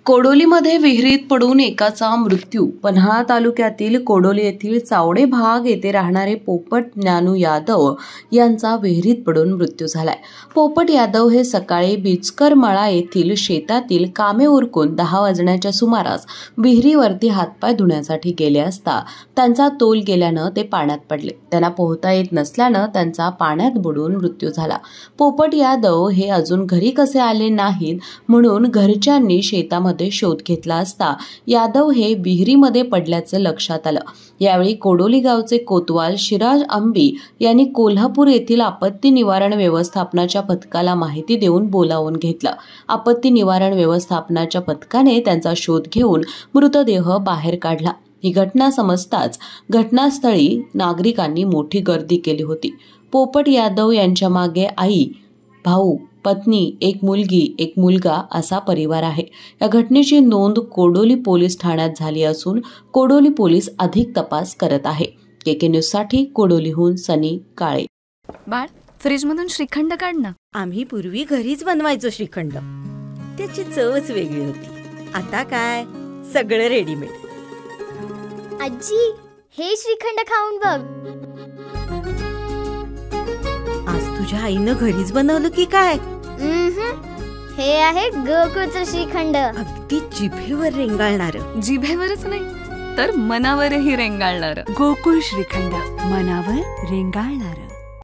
कोडोलीमध्ये विहिरीत पडून एकाचा मृत्यू. पन्हाळा तालुक्यातील कोडोली येथील चावडे भाग येथे राहणारे पोपट ज्ञानू यादव यांचा विहिरीत पडून मृत्यू झालाय. पोपट यादव हे सकाळी बिचकरमळा येथील शेतातील कामे उरकून 10 वाजण्याच्या सुमारास विहिरीवरती हातपाय धुण्यासाठी गेले असता त्यांचा तोल गेल्यानं ते पाण्यात पडले. त्यांना पोहता येत नसल्यानं त्यांचा पाण्यात बुडून मृत्यू झाला. पोपट यादव हे अजून घरी कसे आले नाहीत म्हणून घरच्यांनी शेतामध्ये शोध घेतला असता यादव हे विहिरीमध्ये पडल्याचं लक्षात आलं. यावेळी कोडोली गावचे कोतवाल शिराज अंबी यांनी कोल्हापूर येथील आपत्ती निवारण व्यवस्थापनाच्या पथकाला माहिती देऊन बोलावून घेतलं. आपत्ती निवारण व्यवस्थापनाच्या पथकाने त्यांचा शोध घेऊन मृतदेह बाहेर काढला. ही घटना समजताच घटनास्थळी नागरिकांनी मोठी गर्दी केली होती. पोपट यादव यांच्या मागे आई, भाऊ, पत्नी, एक मुलगी, एक मुलगा असा परिवार आहे. या घटनेची नोंद कोडोली पोलीस ठाण्यात झाली असून कोडोली पोलीस अधिक तपास करत आहे. केके न्यूजसाठी कोडोलीहून सनी काळे. बाळ, फ्रीजमधून श्रीखंड काढ ना. आम्ही पूर्वी घरीच बनवायचो श्रीखंड. त्याची चवच वेगळी होती. आता काय सगळं रेडीमेड. आजी, हे श्रीखंड खाऊन बघ. आज तुझ्या आईनं घरीच बनवलं की काय? हे आहे गोकुळचं श्रीखंड. अगदी जिभेवर रेंगाळणार. जिभेवरच नाही तर मनावरही रेंगाळणार. गोकुळ श्रीखंड, मनावर रेंगाळणार.